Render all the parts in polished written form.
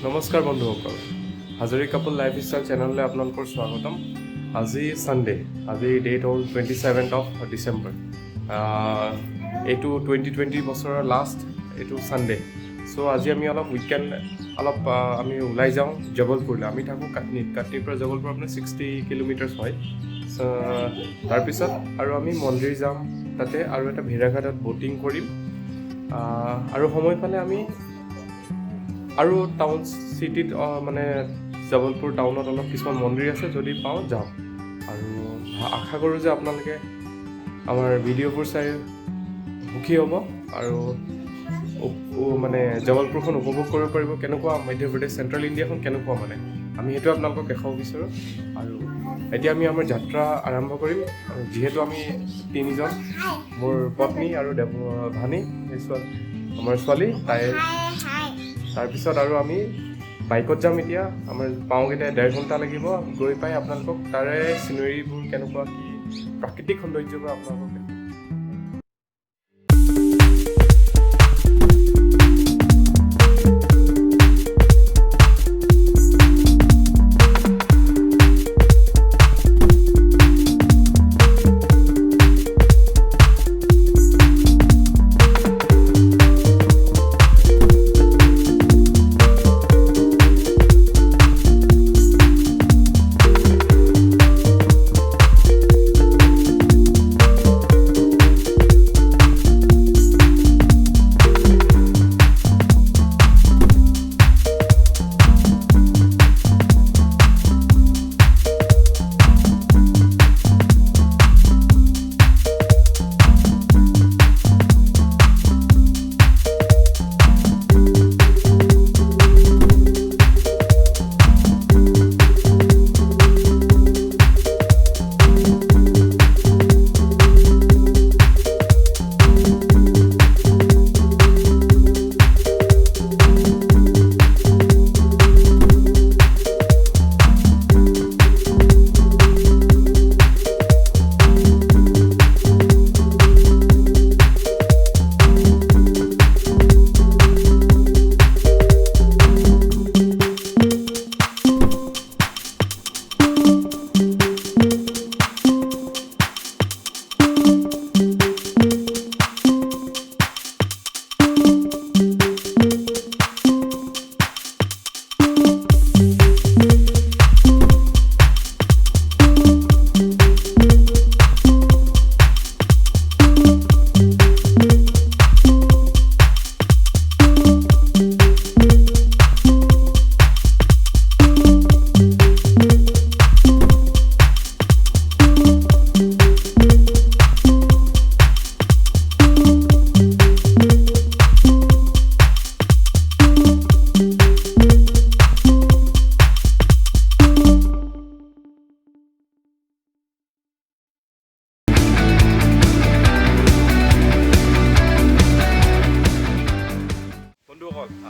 নমস্কাৰ বন্ধুসকল, হাজৰি কাপুৰ লাইফষ্টাইল চেনেললৈ আপোনালোকৰ স্বাগতম। আজি ছানডে, আজি ডেট হ'ল 27th of ডিচেম্বৰ। এইটো 2020 বছৰৰ লাষ্ট এইটো ছানডে। চ' আজি আমি অলপ উইকেণ্ড আমি ওলাই যাওঁ জবলপুৰলৈ। আমি থাকোঁ কাটনীৰ পৰা জবলপুৰ আপোনাৰ 60 কিলোমিটাৰ্ছ হয়। তাৰপিছত আৰু আমি মন্দিৰ যাম তাতে, আৰু এটা ভেড়াঘাটত ব'টিং কৰিম, আৰু সময় পালে আমি আৰু টাউন চিটিত মানে জবলপুৰ টাউনত অলপ কিছুমান মন্দিৰ আছে, যদি পাওঁ যাওঁ। আৰু আশা কৰোঁ যে আপোনালোকে আমাৰ ভিডিঅ'বোৰ চাই সুখী হ'ব আৰু মানে জবলপুৰখন উপভোগ কৰিব পাৰিব। কেনেকুৱা মধ্যপ্ৰদেশ, চেণ্ট্ৰেল ইণ্ডিয়াখন কেনেকুৱা মানে আমি সেইটো আপোনালোকক দেখাব বিচাৰোঁ। আৰু এতিয়া আমি আমাৰ যাত্ৰা আৰম্ভ কৰিম। যিহেতু আমি তিনিজন, মোৰ পত্নী আৰু ভানী, আমাৰ ছোৱালী তাই। তাৰপিছত আৰু আমি বাইকত যাম। এতিয়া আমাৰ পাওঁগৈ 1.5 ঘণ্টা লাগিব। গৈ পাই আপোনালোকক তাৰে চিনেৰীবোৰ কেনেকুৱা, কি প্ৰাকৃতিক সৌন্দৰ্যবোৰ আপোনালোকক দেখাম।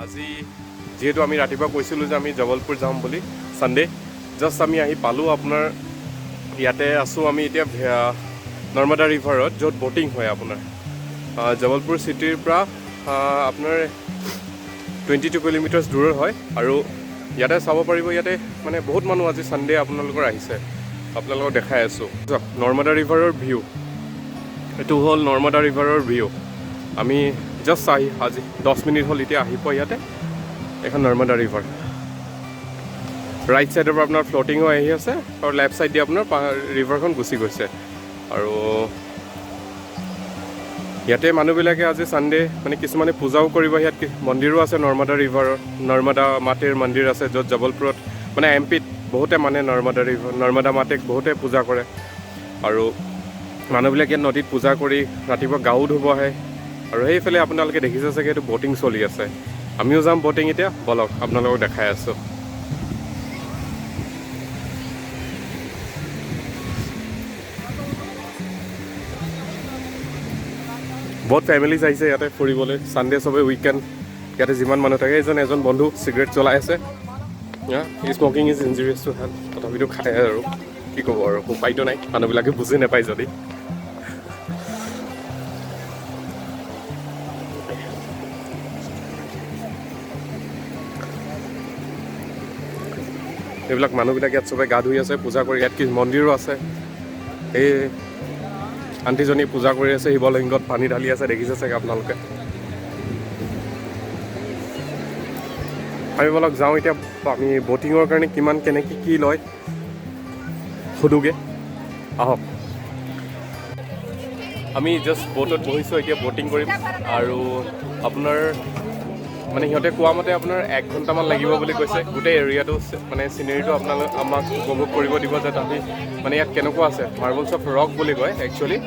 আজি যিহেতু আমি ৰাতিপুৱা কৈছিলোঁ যে আমি জবলপুৰ যাম বুলি ছানডে, জাষ্ট আমি আহি পালোঁ। আপোনাৰ ইয়াতে আছোঁ আমি এতিয়া নৰ্মদা ৰিভাৰত, য'ত ব'টিং হয় আপোনাৰ জবলপুৰ চিটিৰ পৰা আপোনাৰ 22 কিলোমিটাৰ্ছ দূৰৰ হয়। আৰু ইয়াতে চাব পাৰিব, ইয়াতে মানে বহুত মানুহ আজি ছানডে আপোনালোকৰ আহিছে। আপোনালোকক দেখাই আছোঁ নৰ্মদা ৰিভাৰৰ ভিউ। এইটো হ'ল নৰ্মদা ৰিভাৰৰ ভিউ। আমি জাষ্ট আজি 10 মিনিট হ'ল এতিয়া আহি পোৱা ইয়াতে। এখন নৰ্মদা ৰিভাৰ, ৰাইট ছাইডৰ পৰা আপোনাৰ ফ্ল'টিং হৈ আহি আছে, আৰু লেফ্ট ছাইড দি আপোনাৰ ৰিভাৰখন গুচি গৈছে। আৰু ইয়াতে মানুহবিলাকে আজি ছানডে মানে কিছুমানে পূজাও কৰিব। ইয়াত মন্দিৰো আছে নৰ্মদা ৰিভাৰৰ, নৰ্মদা মাতেৰ মন্দিৰ আছে, য'ত জবলপুৰত মানে এমপিত বহুতে মানে নৰ্মদা মাতেক বহুতে পূজা কৰে। আৰু মানুহবিলাকে ইয়াত নদীত পূজা কৰি ৰাতিপুৱা গাও ধুব আহে। আৰু সেইফালে আপোনালোকে দেখিছে চাগে, এইটো ব'টিং চলি আছে। আমিও যাম ব'টিং এতিয়া, বলক আপোনালোকক দেখাই আছোঁ। বহুত ফেমিলিজ আহিছে ইয়াতে ফুৰিবলৈ ছানডে, চবেই উইকেণ্ড। ইয়াতে যিমান মানুহ থাকে, এজন বন্ধু চিগাৰেট জ্বলাই আছে। স্মকিং ইজ ইনজুৰিয়াছ টু হেল্থ, তথাপিতো খায় আৰু কি ক'ব আৰু, উপায়তো নাই, মানুহবিলাকে বুজি নাপায় যদি। এইবিলাক মানুহবিলাক ইয়াত চবে গা ধুই আছে, পূজা কৰি। ইয়াত কি মন্দিৰো আছে। এই আণ্টিজনী পূজা কৰি আছে, শিৱলিংগত পানী ঢালি আছে, দেখিছে চাগে আপোনালোকে। আমি বলক যাওঁ এতিয়া, আমি ব'টিঙৰ কাৰণে কিমান কেনেকৈ কি লয় সোধোগৈ, আহক। আমি জাষ্ট ব'টত বহিছোঁ, এতিয়া ব'টিং কৰিম। আৰু আপোনাৰ মানে সিহঁতে কোৱা মতে আপোনাৰ 1 ঘণ্টামান লাগিব বুলি কৈছে। গোটেই এৰিয়াটো মানে চিনেৰীটো আমাক উপভোগ কৰিব দিব, যে তাহাঁতি মানে ইয়াত কেনেকুৱা আছে। মাৰ্বলছ অফ ৰক বুলি কয় একচুৱেলি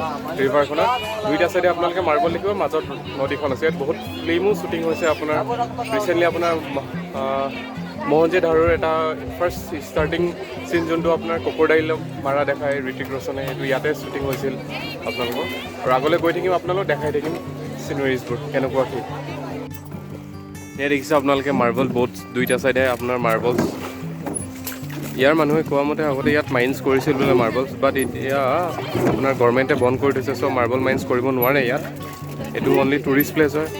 ৰিভাৰখনত। দুইটা চাইডে আপোনালোকে মাৰ্বল দেখিব, মাজত নদীখন আছে। ইয়াত বহুত ফিল্মো শ্বুটিং হৈছে আপোনাৰ ৰিচেণ্টলি। আপোনাৰ মহনজদাৰোৰ এটা ফাৰ্ষ্ট ষ্টাৰ্টিং চিন যোনটো আপোনাৰ ক্ৰক'ডাইলক মাৰা দেখায় ঋতিক ৰোশনে, সেইটো ইয়াতে শ্বুটিং হৈছিল আপোনালোকৰ। আৰু আগলৈ গৈ থাকিম, আপোনালোকক দেখাই থাকিম চিনেৰিজবোৰ কেনেকুৱা কি। এয়া দেখিছে আপোনালোকে মাৰ্বল ব'টছ, দুইটা চাইডে আপোনাৰ মাৰ্বলছ। ইয়াৰ মানুহে কোৱা মতে আগতে ইয়াত মাইন্স কৰিছিল বোলে মাৰ্বলছ, বাট এতিয়া আপোনাৰ গভৰ্ণমেণ্টে বন্ধ কৰি থৈছে। চ' মাৰ্বল মাইন্স কৰিব নোৱাৰে ইয়াত। এইটো অনলি টুৰিষ্ট প্লেচ হয়।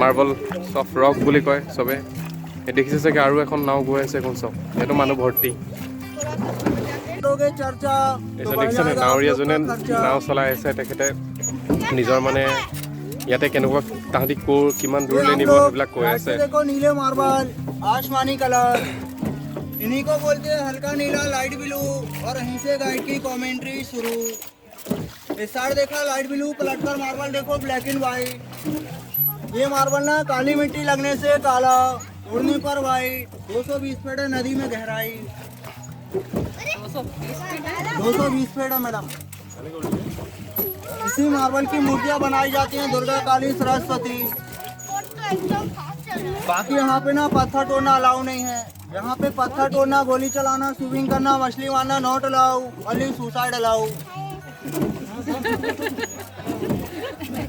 মাৰ্বল অফ ৰক বুলি কয় চবে। এই দেখিছে চাগে আৰু এখন নাও গৈ আছে, এখন চব এইটো মানুহ ভৰ্তি। দেখিছে নে নাৱৰীয়াজনে নাও চলাই আছে। তেখেতে নিজৰ মানে ইয়াতে কেনেকুৱা তাহাঁতি কিমান দূৰলৈ নিব সেইবিলাক কৈ আছে। नीले मार्बल, आसमानी कलर, इन्हीं को बोलते हैं हल्का नीला लाइट ब्लू। और यहीं से गाइड की कमेंट्री शुरू। इस साइड देखा लाइट ब्लू, पलटकर मार्बल देखो ब्लैक एंड व्हाइट। ये मार्बल ना काली मिट्टी लगने से काला, उड़ने पर व्हाइट। 220 फीट है नदी में गहराई। 220 फीट है मैडम। इसी मार्बल की मूर्तियां बनाई जाती हैं, दुर्गा, काली, सरस्वती। बाकी यहाँ पे ना पत्थर तोड़ना अलाउ नहीं है। यहाँ पे पत्थर तोड़ना, गोली चलाना, स्विमिंग करना, मछली मारना not allow, only suicide allow.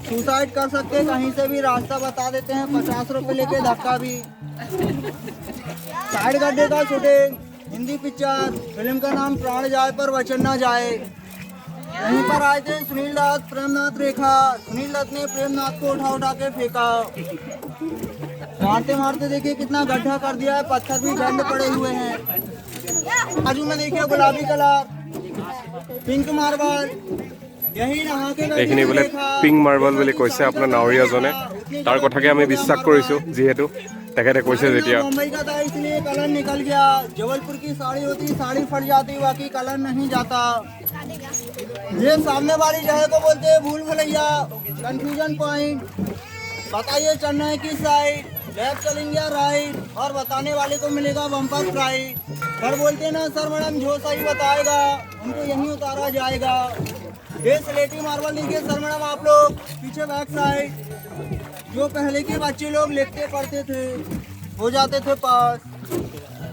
Suicide कर सकते हैं, कहीं से भी रास्ता बता देते हैं, 50 रुपए लेके धक्का भी। साइड गड्ढे का शूटिंग, हिंदी पिक्चर, फिल्म का नाम प्राण जाए पर वचन न जाए। यहीं पर आए थे सुनील दत्त, प्रेमनाथ रेखा। सुनील दत्त ने प्रेमनाथ को उठा के फेंका। मारते मारते देखिए कितना गड्ढा कर दिया है, पत्थर भी बैंड पड़े हुए हैं। बाजू में देखिए गुलाबी कलर, पिंक मार्बल। यही नहा के এইখিনি বোলে পিংক মাৰ্বল বুলি কৈছে আপোনাৰ নাৱৰীয়াজনে। তাৰ কথাকে আমি বিশ্বাস কৰিছোঁ, যিহেতু তেখেতে কৈছে যেতিয়া। मुंबई का था इसलिए कलर निकल गया। जबलपुर की साड़ी होती, साड़ी फट जाती, बाकी कलर नहीं जाता। ये सामने वाली जगह को बोलते हैं भूल भुलैया, कंफ्यूजन पॉइंट। बताइए चलना है किस साइड, लेफ्ट चलेंगे या राइट। और बताने वाले को मिलेगा बम्पर प्राइज। सर बोलते ना सर मैडम जो सही बताएगा उनको यहीं उतारा जाएगा। ये स्लेटी मार्बल देखिए सर मैडम आप लोग पीछे बैक साइड। जो पहले के बच्चे लोग लिखते पढ़ते थे, हो जाते थे पास।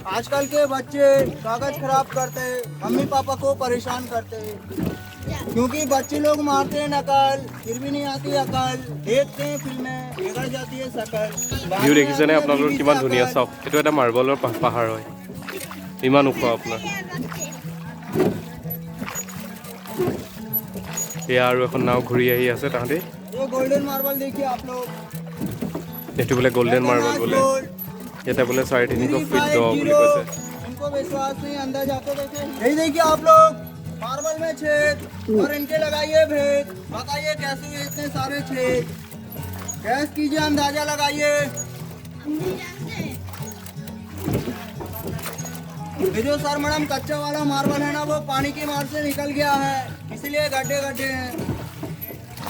आजकल के बच्चे कागज खराब करते, मम्मी पापा को परेशान करते। क्योंकि बच्चे लोग मारते हैं नकल, फिर भी नहीं आती अकल। देखते हैं फिल्में, बिगड़ जाती है शकल। ভিউ দেখিছেনে আপোনালোকৰ কিমান ধুনীয়া। চাওক, এইটো এটা মাৰ্বলৰ পাহাৰ হয়, ইমান ওখ আপোনাৰ। এয়া আৰু এখন নাও ঘূৰি আহি আছে তাহাঁতি। ये गोल्डन मार्बल देखिए आप लोग। এইটো বোলে গল্ডেন মাৰ্বল বোলে। ইয়াতে বোলে 350 ফিট দ বুলি কৈছে। इनको विश्वास नहीं, अंदर जाके देखें। यही देखिए आप लोग मार्बल में छेद, और इनके लगाइए भेद। बताइए कैसे हुए इतने सारे छेद। गैस कीजिए, अंदाजा लगाइए। ये जो सर मैडम कच्चा वाला मार्बल है ना, वो पानी की मार से निकल गया है, इसलिए गड्ढे गड्ढे हैं।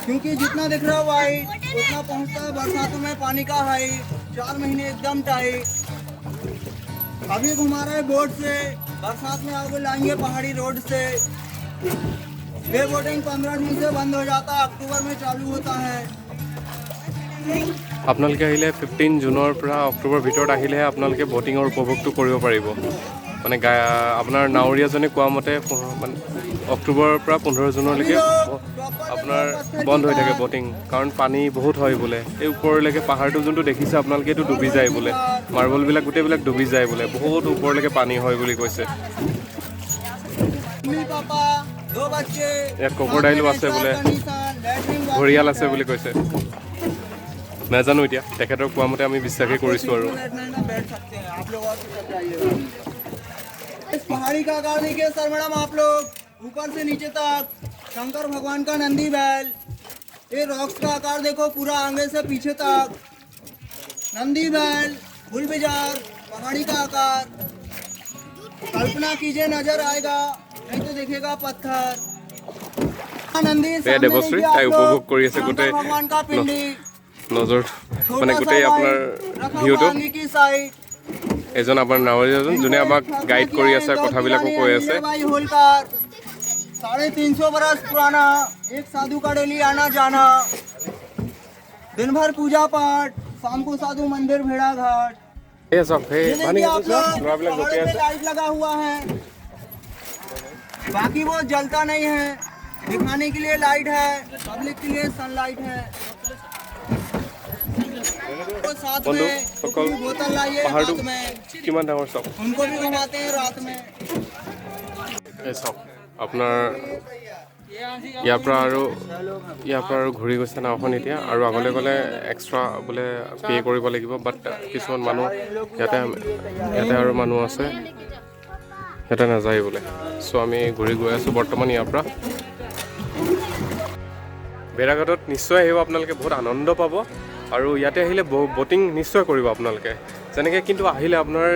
क्योंकि जितना दिख रहा है वाइट, उतना पहुंचता है बरसातों में पानी का हाइट। 4 महीने एकदम टाइट। अभी घुमा रहे बोट से, बरसात में आगे लाएंगे पहाड़ी रोड से। ये बोटिंग 15 दिन से बंद हो जाता है, अक्टूबर में चालू होता है। আপোনালোকে আহিলে 15 জুনৰ পৰা অক্টোবৰ ভিতৰত আহিলেহে আপোনালোকে ব'টিঙৰ উপভোগটো কৰিব পাৰিব। মানে আপোনাৰ নাৱৰীয়াজনে কোৱা মতে মানে অক্টোবৰৰ পৰা 15 জুনলৈকে আপোনাৰ বন্ধ হৈ থাকে ব'টিং, কাৰণ পানী বহুত হয় বোলে। এই ওপৰলৈকে পাহাৰটো যোনটো দেখিছে আপোনালোকে, এইটো ডুবি যায় বোলে। মাৰ্বলবিলাক গোটেইবিলাক ডুবি যায় বোলে, বহুত ওপৰলৈকে পানী হয় বুলি কৈছে। ইয়াত ক্ৰক'ডাইলো আছে বোলে, ঘৰিয়াল আছে বুলি কৈছে। নাজানো এতিয়া, তেখেতৰ কোৱা মতে আমি বিশ্বাসেই কৰিছোঁ আৰু। पहाड़ी का आकार देखिए सर मैडम आप लोग, ऊपर से नीचे तक शंकर भगवान का नंदी बैल। ये रॉक्स का आकार देखो पूरा आगे से पीछे तक, नंदी बैल, फुल बाजार, पहाड़ी का आकार। कल्पना कीजिए नजर आएगा, नहीं तो देखेगा पत्थर। नंदी सामने देवश्री देखिए ताई आप उपभोग लोग, কৰি আছে शंकर গোটেই भगवान का पिंडी। নজৰ মানে छोटा গোটেই सा আপোনাৰ भाई रखा ভিউটো हुआ आगे की साइड। এজন আপোনাৰ নাৱৰী এজন যোনে আমাক গাইড কৰি আছে কথাবিলাকো কৈ আছে भाई होलकर 350 बरस पुराना, एक साधु का डेली आना जाना, दिन भर पूजा पाठ, शाम को साधु मंदिर भेड़ा घाट। এই চব সেই ये পানী देखिए आप আছে लोग, ল'ৰাবিলাক पहाड़ों ৰখি पे আছে लाइट लगा हुआ है, बाकी वो जलता नहीं है, दिखाने के लिए लाइट है, पब्लिक के लिए सनलाइट है। वो साथ বন্ধু में সকল अपनी बोतल लाइए পাহাৰটো हाथ में, কিমান ডাঙৰ চব उनको भी घुमाते हैं रात में। এই চব আপোনাৰ ইয়াৰ পৰা আৰু ঘূৰি গৈছে নাওখন এতিয়া, আৰু আগলৈ গ'লে এক্সট্ৰা বোলে পে' কৰিব লাগিব। বাট কিছুমান মানুহ ইয়াতে আৰু মানুহ আছে, ইয়াতে নাযায় বোলে। চ' আমি ঘূৰি গৈ আছোঁ বৰ্তমান ইয়াৰ পৰা। ভেড়াঘাটত নিশ্চয় আহিব আপোনালোকে, বহুত আনন্দ পাব। আৰু ইয়াতে আহিলে ব'টিং নিশ্চয় কৰিব আপোনালোকে। যেনেকৈ কিন্তু আহিলে আপোনাৰ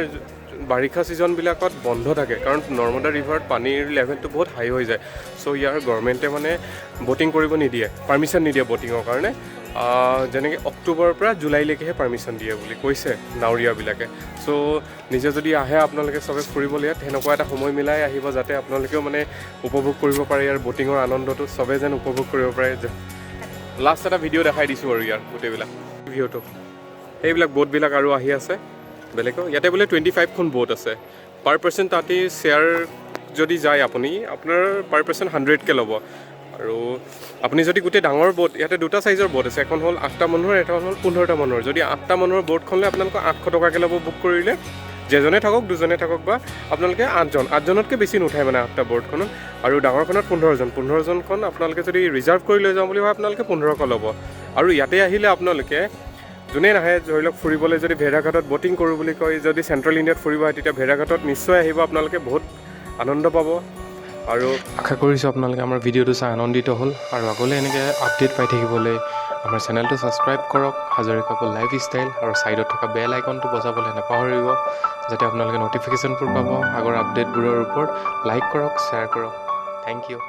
বাৰিষা ছিজনবিলাকত বন্ধ থাকে, কাৰণ নৰ্মদা ৰিভাৰত পানীৰ লেভেলটো বহুত হাই হৈ যায়। চ' ইয়াৰ গভৰ্ণমেণ্টে মানে ব'টিং কৰিব নিদিয়ে, পাৰ্মিশ্যন নিদিয়ে ব'টিঙৰ কাৰণে। যেনেকৈ অক্টোবৰৰ পৰা জুলাইলৈকেহে পাৰ্মিশ্যন দিয়ে বুলি কৈছে নাৱৰীয়াবিলাকে। চ' নিজে যদি আহে আপোনালোকে চবে ফুৰিবলৈ ইয়াত, সেনেকুৱা এটা সময় মিলাই আহিব যাতে আপোনালোকেও মানে উপভোগ কৰিব পাৰে ইয়াৰ ব'টিঙৰ আনন্দটো, চবে যেন উপভোগ কৰিব পাৰে। লাষ্ট এটা ভিডিঅ' দেখাই দিছোঁ আৰু ইয়াৰ গোটেইবিলাক ভিউটো, সেইবিলাক ব'টবিলাক আৰু আহি আছে বেলেগো। ইয়াতে বোলে 25খন ব'ট আছে, পাৰ পাৰ্চন তাতে শ্বেয়াৰ যদি যায় আপুনি, আপোনাৰ পাৰ পাৰ্চন 100কৈ ল'ব। আৰু আপুনি যদি গোটেই ডাঙৰ ব'ট, ইয়াতে দুটা চাইজৰ ব'ট আছে, এখন হ'ল 8টা মানুহৰ, এটা হ'ল 15টা মানুহৰ। যদি 8টা মানুহৰ ব'টখন লৈ আপোনালোকক 800 টকাকৈ ল'ব বুক কৰিলে, যেজনে থাকক দুজনে থাকক, বা আপোনালোকে 8জনতকৈ বেছি নুঠায় মানে 8টা ব'টখনত। আৰু ডাঙৰখনত 15জনখন আপোনালোকে যদি ৰিজাৰ্ভ কৰি লৈ যাওঁ বুলি ভাবে আপোনালোকে 1500 ল'ব। আৰু ইয়াতে আহিলে আপোনালোকে যোনে নাহে, ধৰি লওক ফুৰিবলৈ যদি ভেড়াঘাটত ব'টিং কৰোঁ বুলি কয়, যদি চেণ্ট্ৰেল ইণ্ডিয়াত ফুৰিব আহে, তেতিয়া ভেড়াঘাটত নিশ্চয় আহিব, আপোনালোকে বহুত আনন্দ পাব। আৰু আশা কৰিছোঁ আপোনালোকে আমাৰ ভিডিঅ'টো চাই আনন্দিত হ'ল। আৰু আগলৈ এনেকৈ আপডেট পাই থাকিবলৈ আমাৰ চেনেলটো ছাবস্ক্ৰাইব কৰক, হাজৰিকাপুৰ লাইফ ষ্টাইল, আৰু ছাইডত থকা বেল আইকনটো বজাবলৈ নাপাহৰিব, যাতে আপোনালোকে ন'টিফিকেশ্যনবোৰ পাব আগৰ আপডেটবোৰৰ ওপৰত। লাইক কৰক, শ্বেয়াৰ কৰক। Thank U.